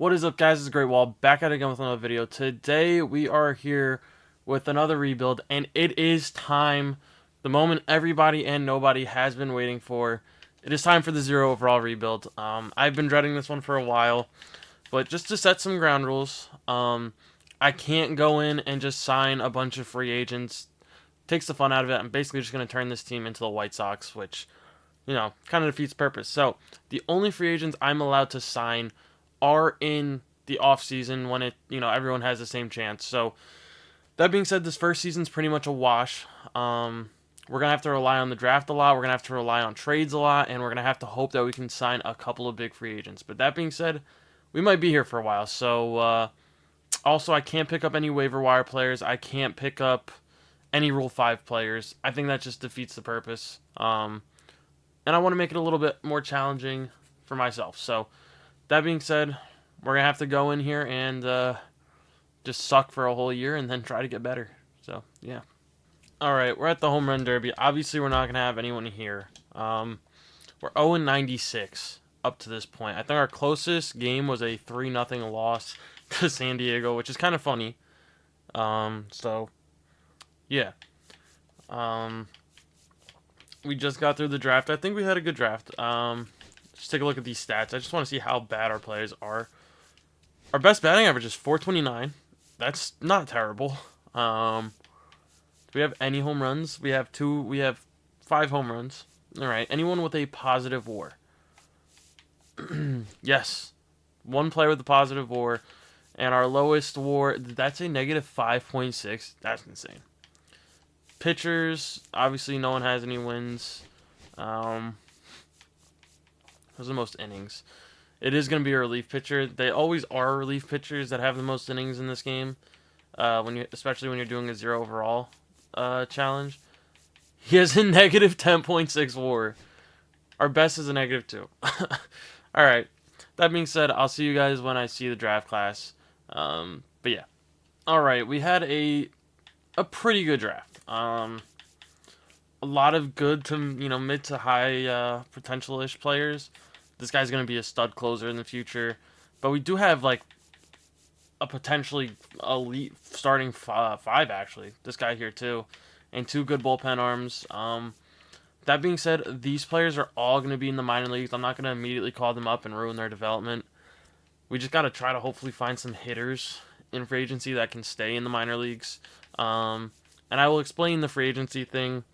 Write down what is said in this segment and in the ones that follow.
What is up, guys? It's TheGreatWall, back at it again with another video. Today we are here with another rebuild, and it is time. The moment everybody and nobody has been waiting for. It is time for the zero overall rebuild. I've been dreading this one for a while, but just to set some ground rules, I can't go in and just sign a bunch of free agents. Takes the fun out of it. I'm basically just going to turn this team into the White Sox, which, kind of defeats purpose. So the only free agents I'm allowed to sign are in the off season when everyone has the same chance. So that being said, this first season's pretty much a wash. We're gonna have to rely on the draft a lot. We're gonna have to rely on trades a lot, and we're gonna have to hope that we can sign a couple of big free agents. But that being said, we might be here for a while. So also, I can't pick up any waiver wire players. I can't pick up any Rule 5 players. I think that just defeats the purpose. And I want to make it a little bit more challenging for myself. So that being said, we're going to have to go in here and just suck for a whole year and then try to get better. So, yeah. All right, we're at the Home Run Derby. Obviously, we're not going to have anyone here. We're 0-96 up to this point. I think our closest game was a 3-0 loss to San Diego, which is kind of funny. So, yeah. We just got through the draft. I think we had a good draft. Just take a look at these stats. I just want to see how bad our players are. Our best batting average is 429. That's not terrible. Do we have any home runs? We have two. We have 5 home runs. All right. Anyone with a positive WAR? Yes. One player with a positive WAR. And our lowest WAR, that's a negative 5.6. That's insane. Pitchers, obviously no one has any wins. Those are the most innings. It is going to be a relief pitcher. They always are relief pitchers that have the most innings in this game. Especially when you're doing a zero overall challenge. He has a negative 10.6 WAR. Our best is a negative 2. All right. That being said, I'll see you guys when I see the draft class. But yeah. All right, we had a pretty good draft. A lot of good to mid to high potential-ish players. This guy's gonna be a stud closer in the future, but we do have like a potentially elite starting five actually. This guy here too, and 2 good bullpen arms. That being said, these players are all gonna be in the minor leagues. I'm not gonna immediately call them up and ruin their development. We just gotta try to hopefully find some hitters in free agency that can stay in the minor leagues. And I will explain the free agency thing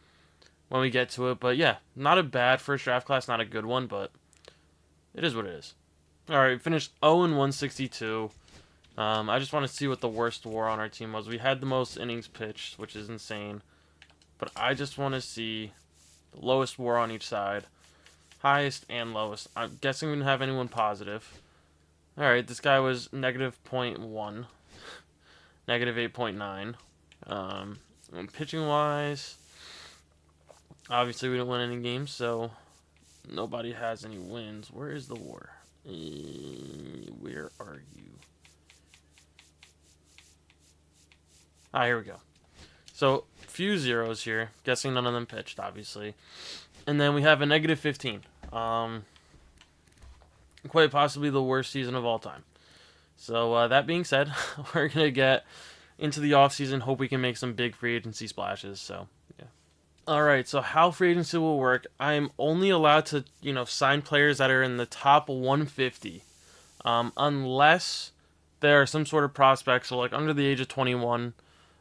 when we get to it. But yeah, not a bad first draft class, not a good one, but it is what it is. All right, finished 0-162. I just want to see what the worst WAR on our team was. We had the most innings pitched, which is insane. But I just want to see the lowest WAR on each side, highest and lowest. I'm guessing we didn't have anyone positive. All right, this guy was negative -0.1, negative 8.9. Pitching wise, obviously we didn't win any games, so nobody has any wins. Where is the WAR? Where are you? Here we go. So, few zeros here. Guessing none of them pitched, obviously. And then we have a negative 15. Quite possibly the worst season of all time. So, that being said, we're going to get into the offseason, hope we can make some big free agency splashes. So, yeah. All right, so how free agency will work, I'm only allowed to, sign players that are in the top 150, unless there are some sort of prospects, so like under the age of 21,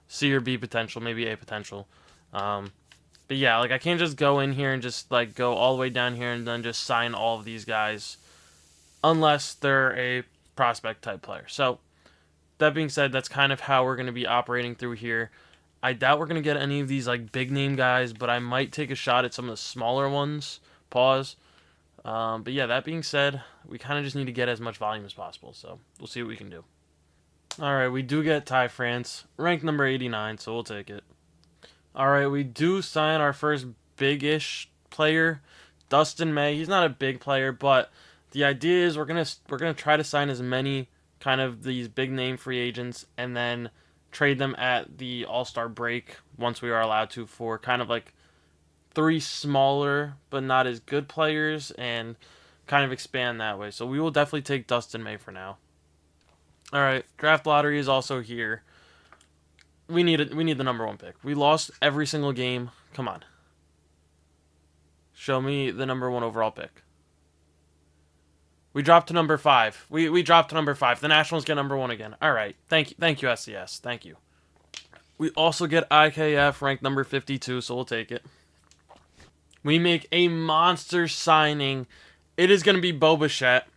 C or B potential, maybe A potential. But yeah, like I can't just go in here and just like go all the way down here and then just sign all of these guys unless they're a prospect type player. So that being said, that's kind of how we're going to be operating through here. I doubt we're going to get any of these like big name guys, but I might take a shot at some of the smaller ones. Pause. But yeah, that being said, we kind of just need to get as much volume as possible. So we'll see what we can do. All right, we do get Ty France, ranked number 89, so we'll take it. All right, we do sign our first big-ish player, Dustin May. He's not a big player, but the idea is we're gonna try to sign as many kind of these big name free agents and then trade them at the All-Star break once we are allowed to for kind of like 3 smaller but not as good players and kind of expand that way. So we will definitely take Dustin May for now. All right, draft lottery is also here. We need it. We need the number one pick. We lost every single game. Come on, show me the number one overall pick. We dropped to number five. We dropped to number five. The Nationals get number one again. All right, thank you, SCS. Thank you. We also get IKF ranked number 52, so we'll take it. We make a monster signing. It is going to be Bo Bichette.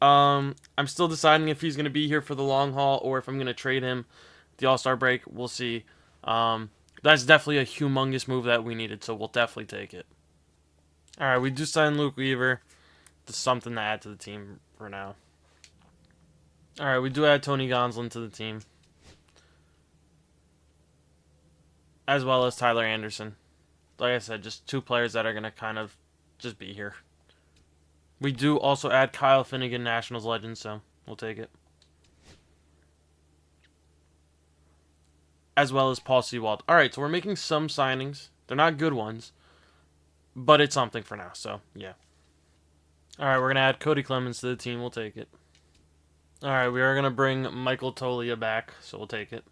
I'm still deciding if he's going to be here for the long haul or if I'm going to trade him the All-Star break. We'll see. That's definitely a humongous move that we needed, so we'll definitely take it. All right, we do sign Luke Weaver. Just something to add to the team for now. All right, we do add Tony Gonsolin to the team, as well as Tyler Anderson. Like I said, just two players that are going to kind of just be here. We do also add Kyle Finnegan, Nationals legend, so we'll take it. As well as Paul Sewald. All right, so we're making some signings. They're not good ones, but it's something for now, so yeah. All right, we're going to add Cody Clemens to the team. We'll take it. All right, we are going to bring Michael Tolia back, so we'll take it.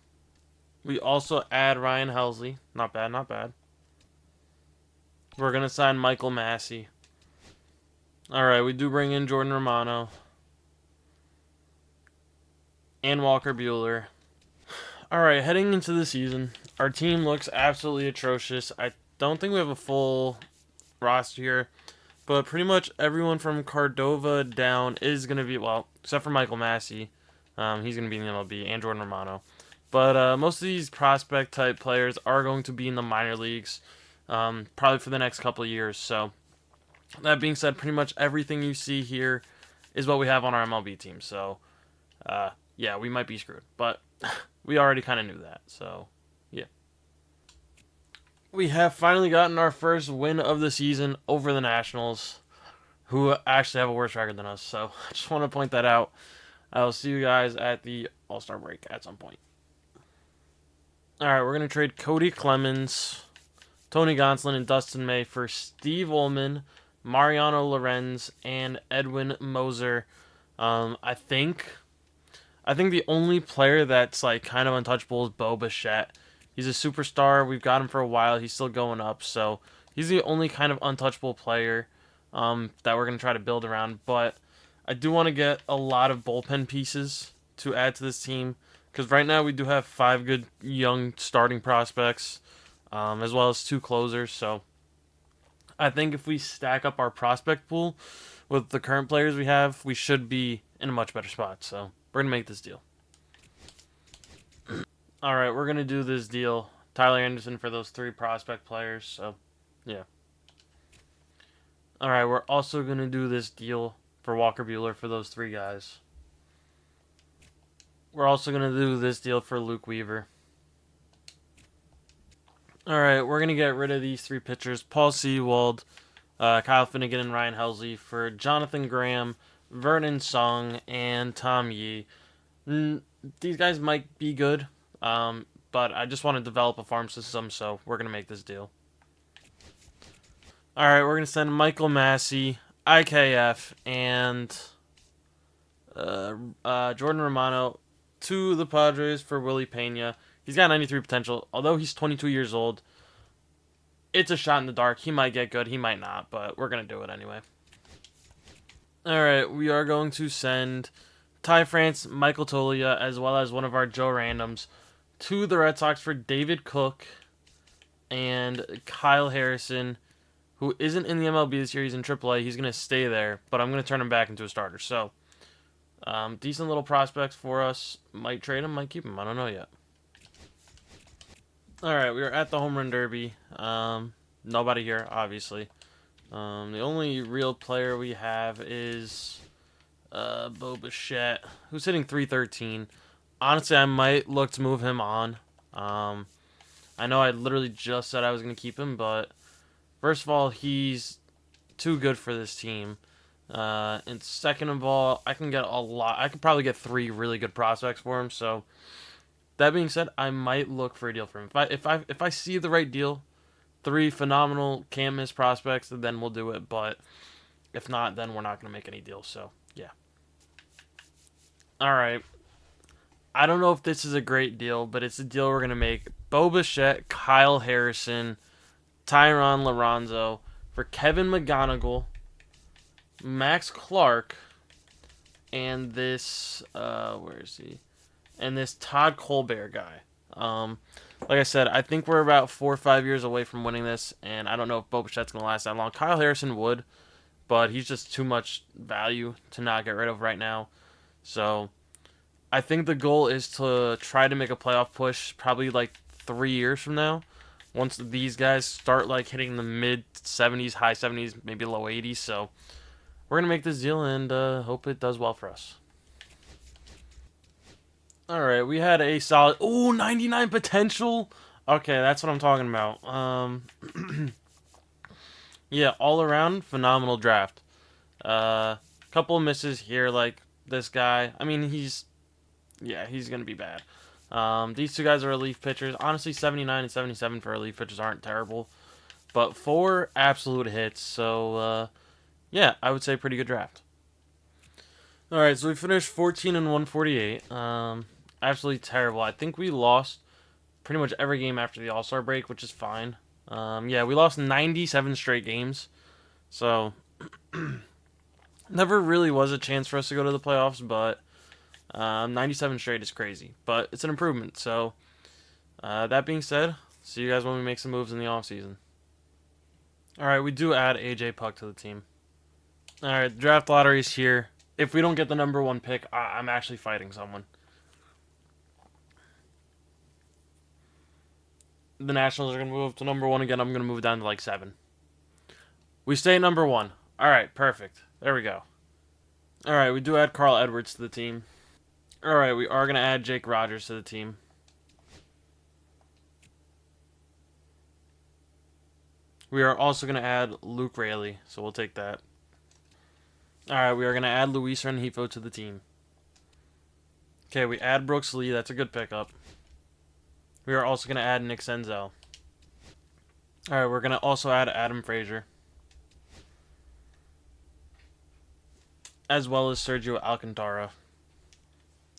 We also add Ryan Helsley. Not bad, not bad. We're going to sign Michael Massey. All right, we do bring in Jordan Romano. And Walker Buehler. All right, heading into the season, our team looks absolutely atrocious. I don't think we have a full roster here, but pretty much everyone from Cordova down is going to be, well, except for Michael Massey. He's going to be in the MLB, and Jordan Romano. But most of these prospect-type players are going to be in the minor leagues, probably for the next couple of years. So, that being said, pretty much everything you see here is what we have on our MLB team. So, yeah, we might be screwed. But we already kind of knew that. So, yeah. We have finally gotten our first win of the season over the Nationals, who actually have a worse record than us. So, I just want to point that out. I'll see you guys at the All-Star break at some point. All right, we're going to trade Cody Clemens, Tony Gonsolin, and Dustin May for Steve Ullman, Mariano Lorenz, and Edwin Moser. I think the only player that's like kind of untouchable is Bo Bichette. He's a superstar. We've got him for a while. He's still going up, so he's the only kind of untouchable player that we're going to try to build around. But I do want to get a lot of bullpen pieces to add to this team. Because right now we do have 5 good young starting prospects, as well as 2 closers. So I think if we stack up our prospect pool with the current players we have, we should be in a much better spot. So we're going to make this deal. All right, we're going to do this deal. Tyler Anderson for those 3 prospect players. So, yeah. All right, we're also going to do this deal for Walker Buehler for those 3 guys. We're also going to do this deal for Luke Weaver. All right, we're going to get rid of these 3 pitchers. Paul Sewald, Kyle Finnegan, and Ryan Helsley for Jonathan Graham, Vernon Sung, and Tom Yee. These guys might be good, but I just want to develop a farm system, so we're going to make this deal. All right, we're going to send Michael Massey, IKF, and Jordan Romano to the Padres for Willie Pena. He's got 93 potential. Although he's 22 years old, it's a shot in the dark. He might get good, he might not, but we're going to do it anyway. Alright, we are going to send Ty France, Michael Tolia, as well as one of our Joe Randoms to the Red Sox for David Cook and Kyle Harrison, who isn't in the MLB this year. He's in AAA. He's going to stay there, but I'm going to turn him back into a starter. So, decent little prospects for us. Might trade him, might keep him. I don't know yet. Alright, we are at the Home Run Derby. Nobody here, obviously. The only real player we have is Bo Bichette, who's hitting .313. Honestly, I might look to move him on. I know I literally just said I was going to keep him, but first of all, he's too good for this team. And second of all, I can get a lot. I could probably get 3 really good prospects for him. So that being said, I might look for a deal for him. If I see the right deal, 3 phenomenal can't miss prospects, then we'll do it. But if not, then we're not going to make any deals. So yeah. All right. I don't know if this is a great deal, but it's a deal we're going to make. Bo Bichette, Kyle Harrison, Tyron Lorenzo for Kevin McGonigal, Max Clark, and this, where is he? And this Todd Colbert guy. Um, like I said, I think we're about 4 or 5 years away from winning this, and I don't know if Bo Bichette's going to last that long. Kyle Harrison would, but he's just too much value to not get rid of right now. So I think the goal is to try to make a playoff push probably like 3 years from now. Once these guys start like hitting the mid 70s, high 70s, maybe low 80s. So we're going to make this deal and hope it does well for us. All right, we had a solid 99 potential. Okay, that's what I'm talking about. Yeah, all around phenomenal draft. Couple of misses here, like this guy. I mean, he's gonna be bad. These two guys are relief pitchers. Honestly, 79 and 77 for relief pitchers aren't terrible, but four absolute hits. So yeah, I would say pretty good draft. All right, so we finished 14 and 148. Absolutely terrible. I think we lost pretty much every game after the All Star break, which is fine. Yeah, we lost 97 straight games, so never really was a chance for us to go to the playoffs. But 97 straight is crazy, but it's an improvement. So that being said, see you guys when we make some moves in the offseason. All right, we do add AJ Puck to the team. All right, the draft lottery is here. If we don't get the number one pick, I'm actually fighting someone. The Nationals are going to move to number one again. I'm going to move down to like 7. We stay at number 1. All right, perfect. There we go. All right, we do add Carl Edwards to the team. All right, we are going to add Jake Rogers to the team. We are also going to add Luke Raley, so we'll take that. All right, we are going to add Luis Rengifo to the team. Okay, we add Brooks Lee. That's a good pickup. We are also going to add Nick Senzel. All right, we're going to also add Adam Frazier, as well as Sergio Alcantara.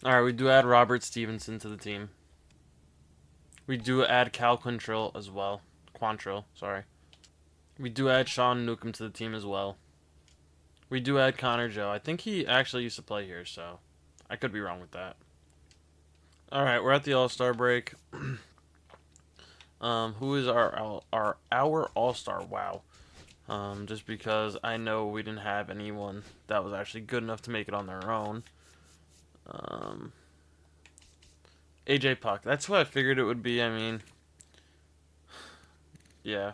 All right, we do add Robert Stevenson to the team. We do add Cal Quantrill as well. Quantrill, sorry. We do add Sean Newcomb to the team as well. We do add Connor Joe. I think he actually used to play here, so I could be wrong with that. All right, we're at the All-Star break. Who is our All-Star? Wow. Just because I know we didn't have anyone that was actually good enough to make it on their own. AJ Puck. That's what I figured it would be. I mean, yeah.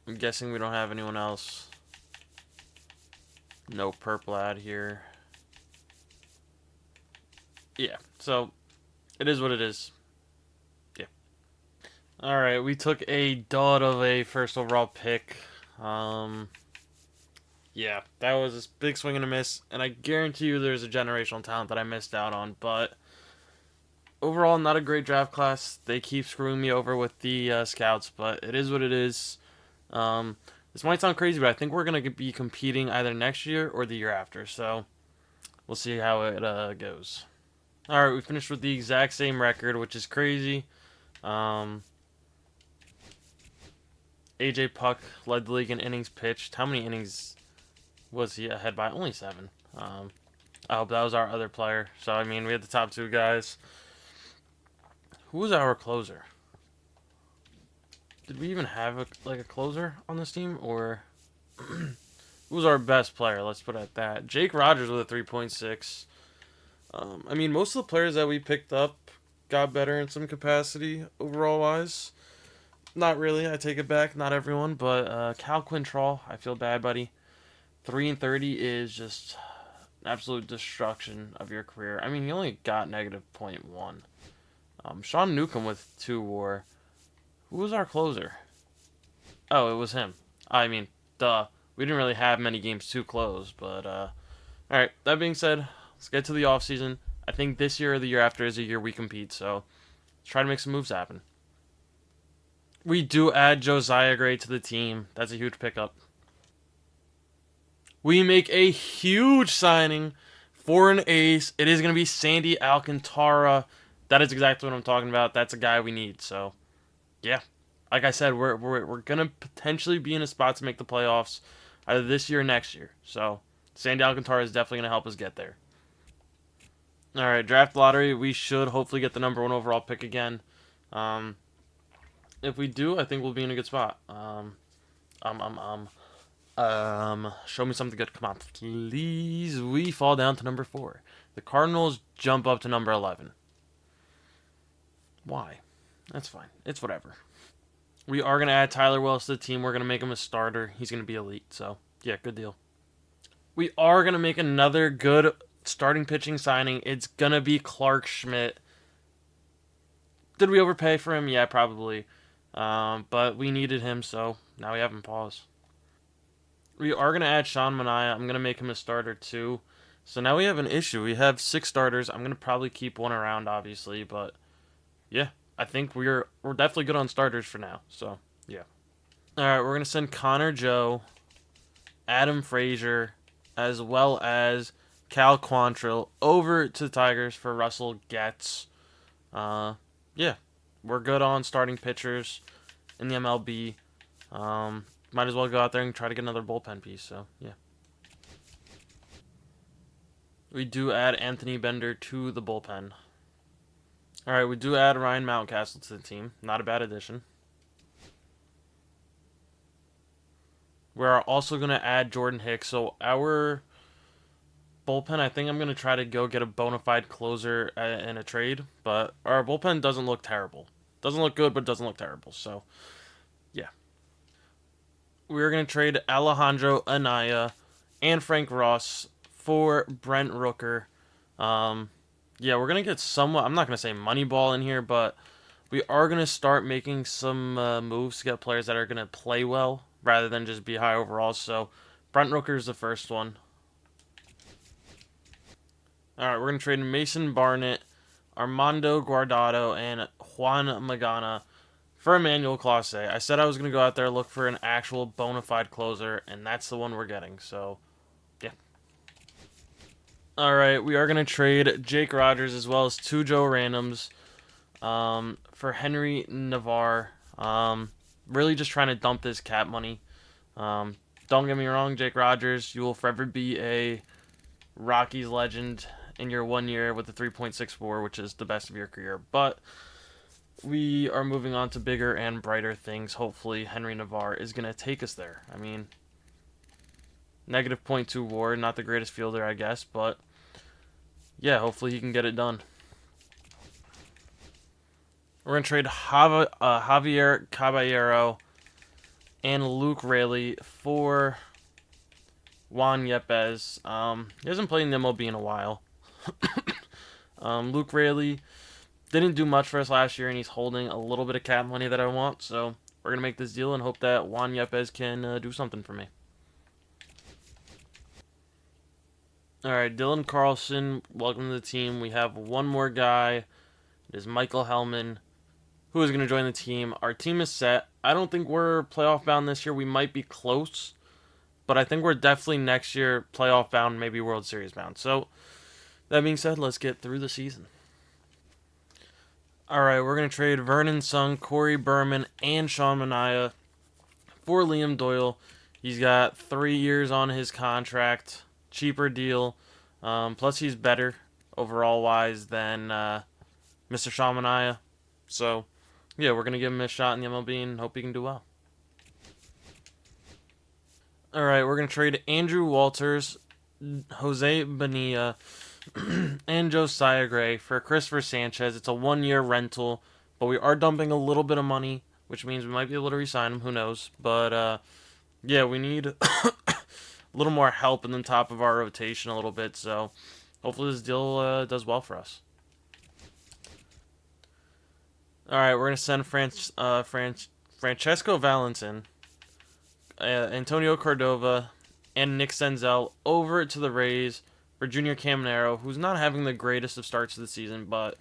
I'm guessing we don't have anyone else. No purple ad here. Yeah, so it is what it is. Yeah. All right, we took a dud of a first overall pick. Yeah, that was a big swing and a miss, and I guarantee you there's a generational talent that I missed out on, but overall, not a great draft class. They keep screwing me over with the scouts, but it is what it is. This might sound crazy, but I think we're going to be competing either next year or the year after, so we'll see how it goes. All right, we finished with the exact same record, which is crazy. AJ Puck led the league in innings pitched. How many innings was he ahead by? Only 7. I hope that was our other player. So, I mean, we had the top 2 guys. Who was our closer? Did we even have a closer on this team? Or who was our best player? Let's put it at that. Jake Rogers with a 3.6. I mean, most of the players that we picked up got better in some capacity overall wise. Not really, I take it back. Not everyone, but Cal Quantrill, I feel bad, buddy. 3-30 is just absolute destruction of your career. I mean, you only got negative -0.1. Sean Newcomb with 2 WAR. Who was our closer? Oh, it was him. I mean, duh. We didn't really have many games to close, but alright, that being said, let's get to the offseason. I think this year or the year after is a year we compete, so let's try to make some moves happen. We do add Josiah Gray to the team. That's a huge pickup. We make a huge signing For an ace, it is going to be Sandy Alcantara. That is exactly what I'm talking about. That's a guy we need. So, yeah. Like I said, we're going to potentially be in a spot to make the playoffs either this year or next year. So, Sandy Alcantara is definitely going to help us get there. All right, draft lottery. We should hopefully get the number one overall pick again. Um, if we do, I think we'll be in a good spot. Um, um, um, Show me something good. Come on, please. We fall down to number 4. The Cardinals jump up to number 11. Why? That's fine. It's whatever. We are going to add Tyler Wells to the team. We're going to make him a starter. He's going to be elite. So, yeah, good deal. We are going to make another good starting pitching signing. It's going to be Clark Schmidt. Did we overpay for him? Yeah, probably. But we needed him, so now we have him paused. We are going to add Sean Manaea. I'm going to make him a starter, too. So now we have an issue. We have 6 starters. I'm going to probably keep one around, obviously. But, yeah, I think we're definitely good on starters for now. So, yeah. All right, we're going to send Connor Joe, Adam Frazier, as well as Cal Quantrill over to the Tigers for Russell Getz. Yeah, we're good on starting pitchers in the MLB. Might as well go out there and try to get another bullpen piece. So, yeah. We do add Anthony Bender to the bullpen. All right, we do add Ryan Mountcastle to the team. Not a bad addition. We're also going to add Jordan Hicks. So our bullpen, I think I'm going to try to go get a bona fide closer in a trade. But our bullpen doesn't look terrible. Doesn't look good, but doesn't look terrible. So, yeah. We're going to trade Alejandro Anaya and Frank Ross for Brent Rooker. Um, yeah, we're going to get somewhat, I'm not going to say money ball in here, but we are going to start making some moves to get players that are going to play well rather than just be high overall. So, Brent Rooker is the first one. All right, we're going to trade Mason Barnett, Armando Guardado, and Juan Magana for Emmanuel Clase. I said I was going to go out there look for an actual bona fide closer, and that's the one we're getting. So, yeah. All right, we are going to trade Jake Rogers as well as 2 Joe Randoms for Henry Navarre. Really just trying to dump this cap money. Don't get me wrong, Jake Rogers, you will forever be a Rockies legend in your 1 year with a 3.64, which is the best of your career. But we are moving on to bigger and brighter things. Hopefully, Henry Navarre is going to take us there. I mean, negative .2 WAR, not the greatest fielder, I guess, but yeah, hopefully he can get it done. We're going to trade Javier Caballero and Luke Raley for Juan Yepes. He hasn't played in the MLB in a while. Luke Raley didn't do much for us last year, and he's holding a little bit of cap money that I want. So we're going to make this deal and hope that Juan Yepes can do something for me. All right, Dylan Carlson, welcome to the team. We have one more guy. It is Michael Hellman, who is going to join the team. Our team is set. I don't think we're playoff bound this year. We might be close, but I think we're definitely next year playoff bound, maybe World Series bound. So that being said, let's get through the season. All right, we're going to trade Vernon Sung, Corey Berman, and Sean Manaea for Liam Doyle. He's got 3 years on his contract, cheaper deal. Plus, he's better overall wise than Mr. Sean Manaea. So, yeah, we're going to give him a shot in the MLB and hope he can do well. All right, we're going to trade Andrew Walters, Jose Bonilla, and Josiah Gray for Christopher Sanchez. It's a 1-year rental, but we are dumping a little bit of money, which means we might be able to re-sign him. Who knows? But, yeah, we need a little more help in the top of our rotation a little bit, so hopefully this deal does well for us. All right, we're going to send Francesco Valentin, Antonio Cordova, and Nick Senzel over to the Rays for Junior Caminero, who's not having the greatest of starts to the season, but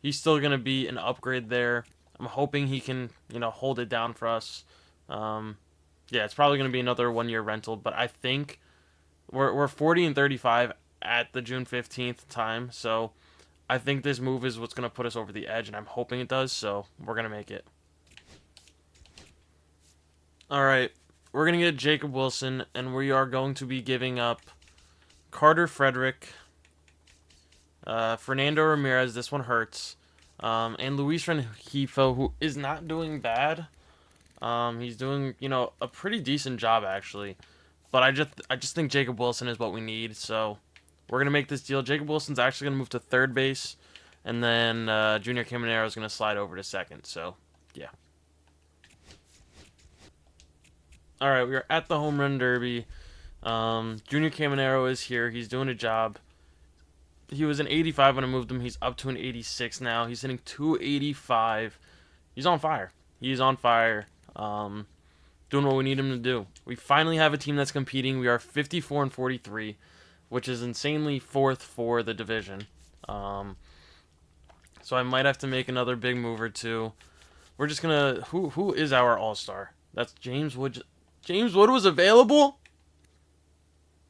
he's still going to be an upgrade there. I'm hoping he can, hold it down for us. Yeah, it's probably going to be another 1-year rental, but I think we're 40 and 35. at the June 15th time. So I think this move is what's going to put us over the edge, and I'm hoping it does. So we're going to make it. All right. We're going to get Jacob Wilson, and we are going to be giving up Carter Frederick, Fernando Ramirez. This one hurts. And Luis Rengifo, who is not doing bad. He's doing, a pretty decent job, actually. But I just think Jacob Wilson is what we need, so we're going to make this deal. Jacob Wilson's actually going to move to third base, and then Junior Caminero is going to slide over to second, so yeah. All right, we are at the home run derby. Junior Caminero is here. He's doing a job. He was an 85 when I moved him. He's up to an 86 now. He's hitting 285. He's on fire. He's on fire. Doing what we need him to do. We finally have a team that's competing. We are 54 and 43, which is insanely fourth for the division. So I might have to make another big move or two. We're just gonna. Who is our all-star? That's James Wood. James Wood was available.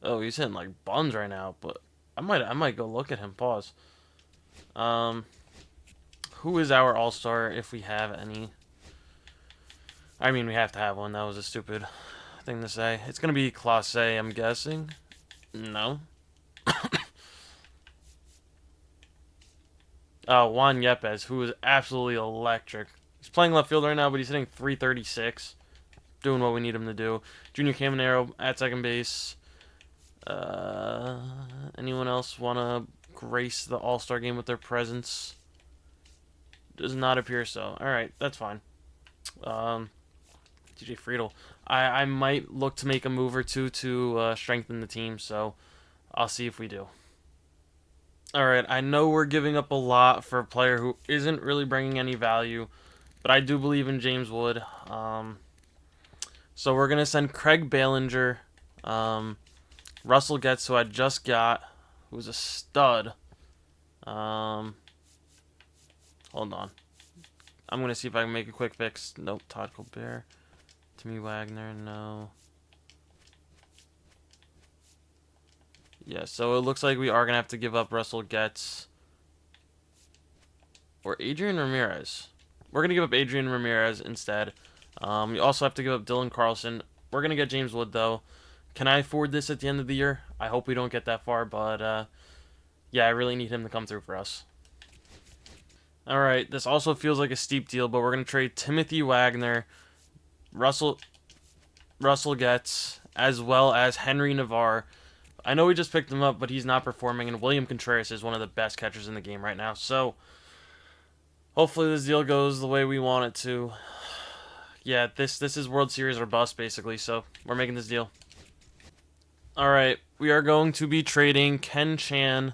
Oh, he's hitting like buns right now, but I might go look at him. Pause. Who is our all-star if we have any? I mean, we have to have one. That was a stupid thing to say. It's going to be Clase, I'm guessing. No. Juan Yepes, who is absolutely electric. He's playing left field right now, but he's hitting 336. Doing what we need him to do. Junior Caminero at second base. Anyone else want to grace the All-Star game with their presence? Does not appear so. Alright, that's fine. DJ Friedel. I might look to make a move or two to strengthen the team, so I'll see if we do. Alright, I know we're giving up a lot for a player who isn't really bringing any value, but I do believe in James Wood. So we're going to send Craig Ballinger, Russell Getz, who I just got, who's a stud. Hold on. I'm going to see if I can make a quick fix. Nope, Todd Colbert. Timmy Wagner, no. Yeah, so it looks like we are going to have to give up Russell Getz. Or Adrian Ramirez. We're going to give up Adrian Ramirez instead. We also have to give up Dylan Carlson. We're going to get James Wood, though. Can I afford this at the end of the year? I hope we don't get that far, but yeah, I really need him to come through for us. Alright, this also feels like a steep deal, but we're going to trade Timothy Wagner, Russell Getz, as well as Henry Navarre. I know we just picked him up, but he's not performing, and William Contreras is one of the best catchers in the game right now. So, hopefully this deal goes the way we want it to. Yeah, this is World Series or bust, basically, so we're making this deal. Alright, we are going to be trading Ken Chan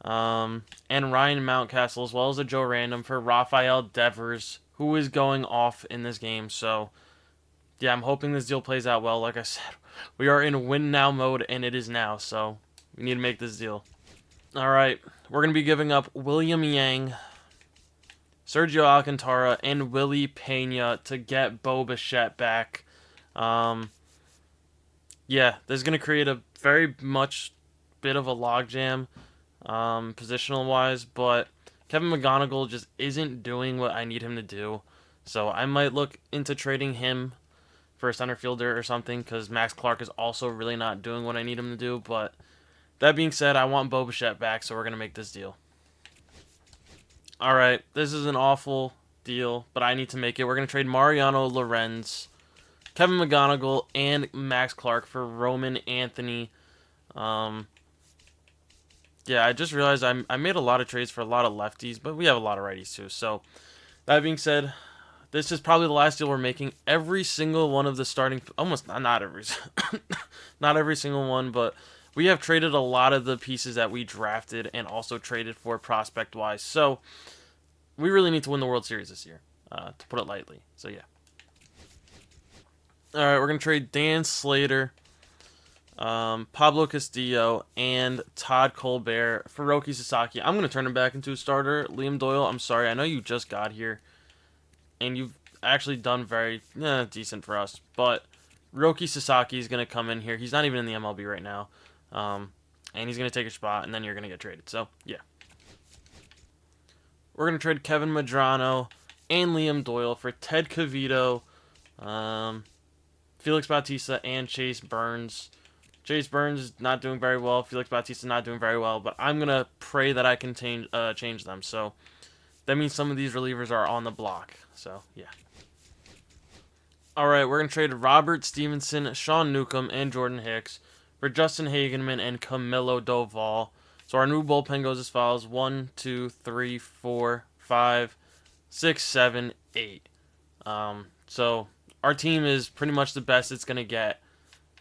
and Ryan Mountcastle, as well as a Joe Random, for Rafael Devers, who is going off in this game. So, yeah, I'm hoping this deal plays out well. Like I said, we are in win now mode, and it is now, so we need to make this deal. Alright, we're going to be giving up William Yang, Sergio Alcantara, and Willie Pena to get Bo Bichette back. Yeah, this is going to create a very much bit of a logjam, positional-wise, but Kevin McGonigal just isn't doing what I need him to do. So I might look into trading him for a center fielder or something, because Max Clark is also really not doing what I need him to do. But that being said, I want Bo Bichette back, so we're going to make this deal. Alright, this is an awful deal, but I need to make it. We're going to trade Mariano Lorenz, Kevin McGonigal, and Max Clark for Roman Anthony. Yeah, I just realized I made a lot of trades for a lot of lefties, but we have a lot of righties too. So, that being said, this is probably the last deal we're making. Every single one of the starting... Almost, not every... not every single one, but we have traded a lot of the pieces that we drafted and also traded for prospect-wise. So, we really need to win the World Series this year, to put it lightly. So, yeah. Alright, we're going to trade Dan Slater, Pablo Castillo, and Todd Colbert for Roki Sasaki. I'm going to turn him back into a starter. Liam Doyle, I'm sorry. I know you just got here, and you've actually done very decent for us. But Roki Sasaki is going to come in here. He's not even in the MLB right now. and he's going to take a spot, and then you're going to get traded. So, yeah. We're going to trade Kevin Madrano and Liam Doyle for Ted Cavito, Felix Bautista, and Chase Burns. Chase Burns is not doing very well. Felix Bautista not doing very well, but I'm going to pray that I can change them. So, that means some of these relievers are on the block. So, yeah. All right, we're going to trade Robert Stevenson, Sean Newcomb, and Jordan Hicks for Justin Hagenman and Camilo Doval. So our new bullpen goes as follows: 1, 2, 3, 4, 5, 6, 7, 8. So our team is pretty much the best it's going to get.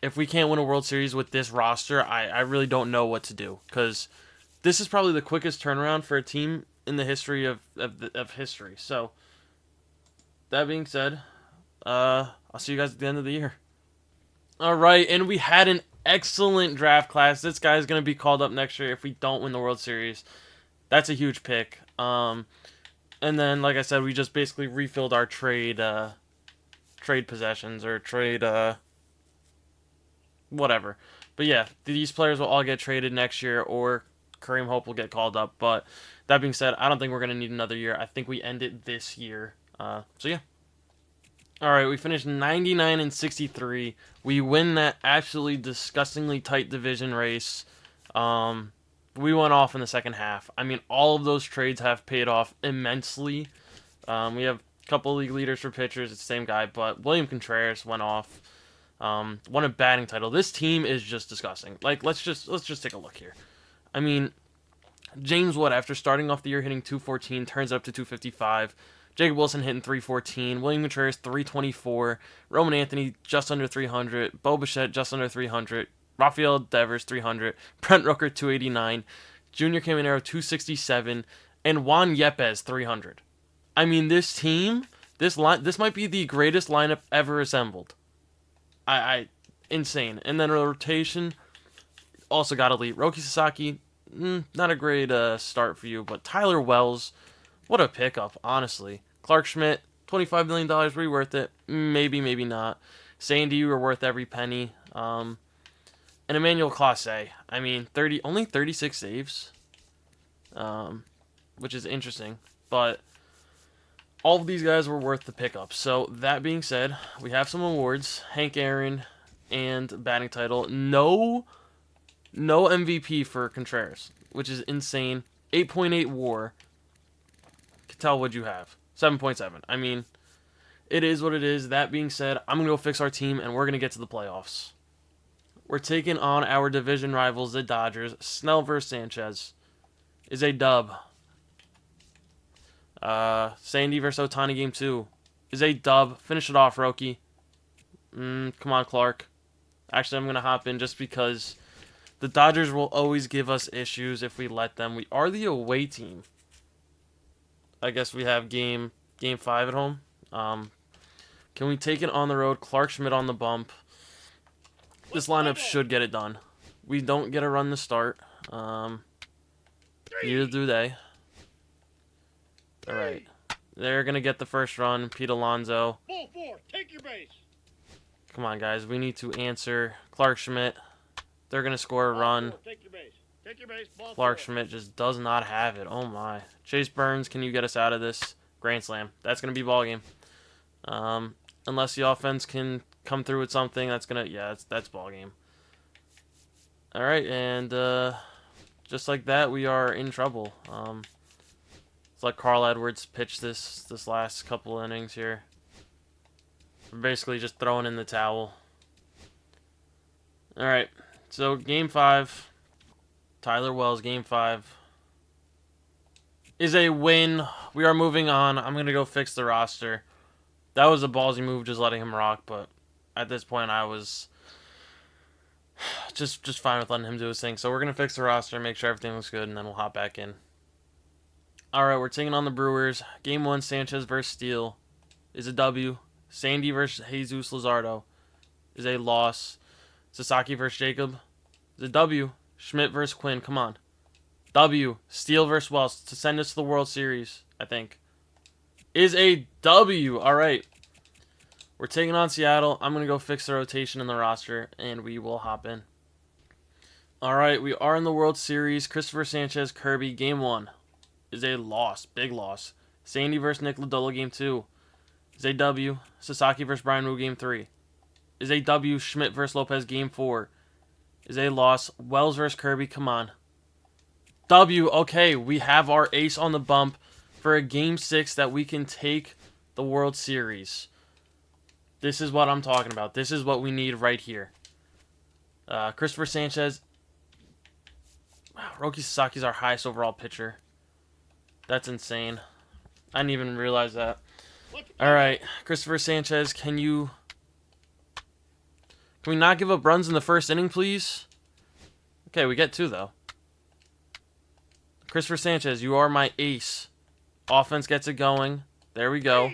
If we can't win a World Series with this roster, I really don't know what to do, because this is probably the quickest turnaround for a team in the history of history. So that being said, I'll see you guys at the end of the year. All right, and we had an excellent draft class. This guy's going to be called up next year if we don't win the World Series. That's a huge pick. And then, like I said, we just basically refilled our trade possessions, or trade whatever. But yeah, these players will all get traded next year, or Kareem Hope will get called up. But that being said, I don't think we're going to need another year. I think we end it this year. So yeah. All right, we finished 99 and 63. We win that absolutely disgustingly tight division race. We went off in the second half. I mean, all of those trades have paid off immensely. We have a couple league leaders for pitchers. It's the same guy, but William Contreras went off. Won a batting title. This team is just disgusting. Like, let's just take a look here. I mean, James Wood, after starting off the year hitting 214, turns up to 255. Jacob Wilson hitting 314, William Contreras 324, Roman Anthony just under 300, Bo Bichette just under 300, Rafael Devers 300, Brent Rooker 289, Junior Caminero 267, and Juan Yepes 300. I mean, this team, this might be the greatest lineup ever assembled. Insane. And then rotation, also got elite. Roki Sasaki, not a great start for you, but Tyler Wells, what a pickup, honestly. Clark Schmidt, $25 million, were you worth it? Maybe, maybe not. Sandy, you were worth every penny. And Emmanuel Clase, I mean, only 36 saves, which is interesting. But all of these guys were worth the pickup. So that being said, we have some awards: Hank Aaron and batting title. No MVP for Contreras, which is insane. 8.8 WAR. Can tell what you have. 7.7. I mean, it is what it is. That being said, I'm going to go fix our team, and we're going to get to the playoffs. We're taking on our division rivals, the Dodgers. Snell versus Sanchez is a dub. Sandy versus Ohtani game 2 is a dub. Finish it off, Roki. Come on, Clark. Actually, I'm going to hop in just because the Dodgers will always give us issues if we let them. We are the away team. I guess we have game 5 at home. Can we take it on the road? Clark Schmidt on the bump. This lineup should get it done. We don't get a run to start. Neither do they. All right. They're going to get the first run. Pete Alonso. Ball 4, take your base. Come on, guys. We need to answer. Clark Schmidt. They're going to score a run. Take your base. Take your base. Ball Clark 4. Schmidt just does not have it. Oh, my. Chase Burns, can you get us out of this? Grand slam. That's going to be ball game. Unless the offense can come through with something, that's going to... Yeah, that's ball game. All right, and just like that, we are in trouble. Let's let Carl Edwards pitch this last couple innings here. We're basically just throwing in the towel. All right, so game 5, Tyler Wells, game 5, is a win. We are moving on. I'm going to go fix the roster. That was a ballsy move, just letting him rock, but at this point, I was just fine with letting him do his thing. So we're going to fix the roster, make sure everything looks good, and then we'll hop back in. All right, we're taking on the Brewers. Game 1, Sanchez versus Steele is a W. Sandy versus Jesus Luzardo is a loss. Sasaki versus Jacob is a W. Schmidt versus Quinn, come on. W. Steele versus Wells to send us to the World Series, I think, is a W. All right. We're taking on Seattle. I'm going to go fix the rotation in the roster, and we will hop in. All right, we are in the World Series. Christopher Sanchez, Kirby, Game 1 is a loss. Big loss. Sandy versus Nick Lodolo, Game 2 is a W. Sasaki versus Brian Wu, Game 3 is a W. Schmidt versus Lopez, Game 4 is a loss. Wells versus Kirby, come on. W, okay, we have our ace on the bump for a Game 6 that we can take the World Series. This is what I'm talking about. This is what we need right here. Christopher Sanchez. Wow, Roki Sasaki's our highest overall pitcher. That's insane. I didn't even realize that. Alright, Christopher Sanchez, can we not give up runs in the first inning, please? Okay, we get 2, though. Christopher Sanchez, you are my ace. Offense gets it going. There we go.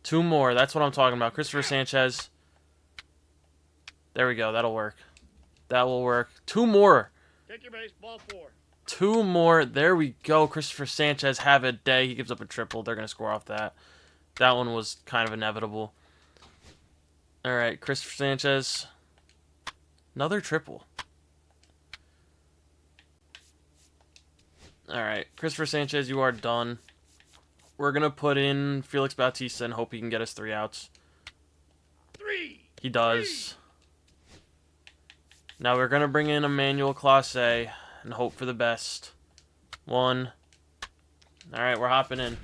2 more. That's what I'm talking about. Christopher Sanchez. There we go. That'll work. That will work. 2 more. Take your base, ball 4. 2 more. There we go. Christopher Sanchez, have a day. He gives up a triple. They're going to score off that. That one was kind of inevitable. All right, Christopher Sanchez. Another triple. All right, Christopher Sanchez, you are done. We're going to put in Felix Bautista and hope he can get us 3 outs. 3. He does. Now we're going to bring in Emmanuel Clase and hope for the best. 1. All right, we're hopping in.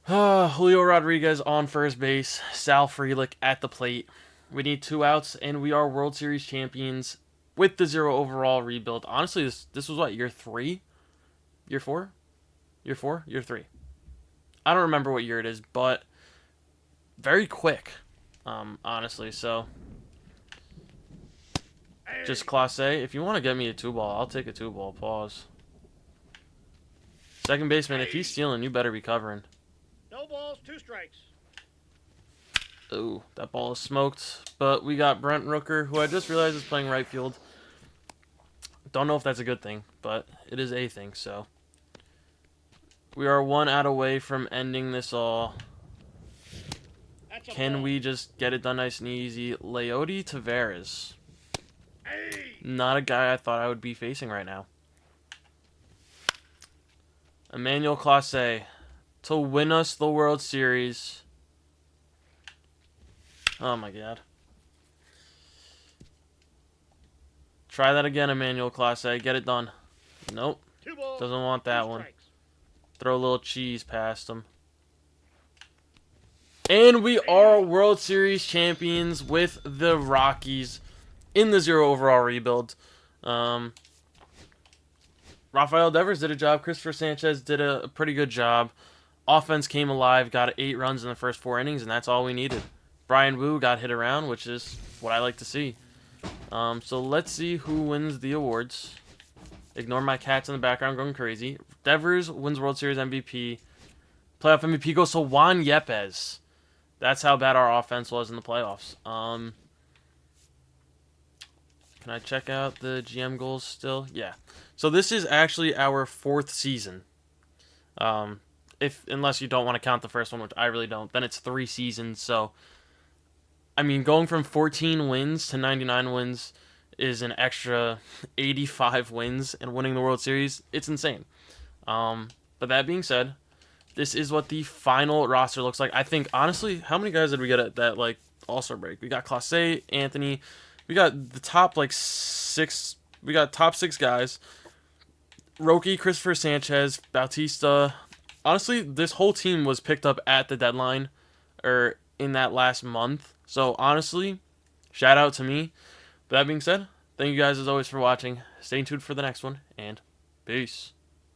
Julio Rodriguez on first base. Sal Frelick at the plate. We need 2 outs, and we are World Series champions with the 0 overall rebuild. Honestly, this was what, year 3? Year 4? Year 4? Year 3. I don't remember what year it is, but very quick, honestly. So, just Class A. If you want to get me a 2-ball, I'll take a 2-ball. Pause. Second baseman, if he's stealing, you better be covering. No balls, 2 strikes. Ooh, that ball is smoked. But we got Brent Rooker, who I just realized is playing right field. Don't know if that's a good thing, but it is a thing, so. We are 1 out away from ending this all. Can we just get it done nice and easy? Leody Taveras. Not a guy I thought I would be facing right now. Emmanuel Clase to win us the World Series. Oh my god. Try that again, Emmanuel Clase. Get it done. Nope. Doesn't want that one. Throw a little cheese past him. And we are World Series champions with the Rockies in the 0 overall rebuild. Rafael Devers did a job. Christopher Sanchez did a pretty good job. Offense came alive, got 8 runs in the first 4 innings, and that's all we needed. Brian Wu got hit around, which is what I like to see. So let's see who wins the awards. Ignore my cats in the background going crazy. Devers wins World Series MVP. Playoff MVP goes to Juan Yepes. That's how bad our offense was in the playoffs. Can I check out the GM goals still? Yeah. So this is actually our 4th season. Unless you don't want to count the first one, which I really don't, then it's 3 seasons. So, I mean, going from 14 wins to 99 wins is an extra 85 wins, and winning the World Series, it's insane. But that being said, this is what the final roster looks like. I think, honestly, how many guys did we get at that, like, All-Star break? We got Clase, Anthony. We got the top, like, 6. We got top 6 guys. Roki, Christopher Sanchez, Bautista. Honestly, this whole team was picked up at the deadline, or in that last month. So, honestly, shout out to me. But that being said, thank you guys as always for watching. Stay tuned for the next one, and peace.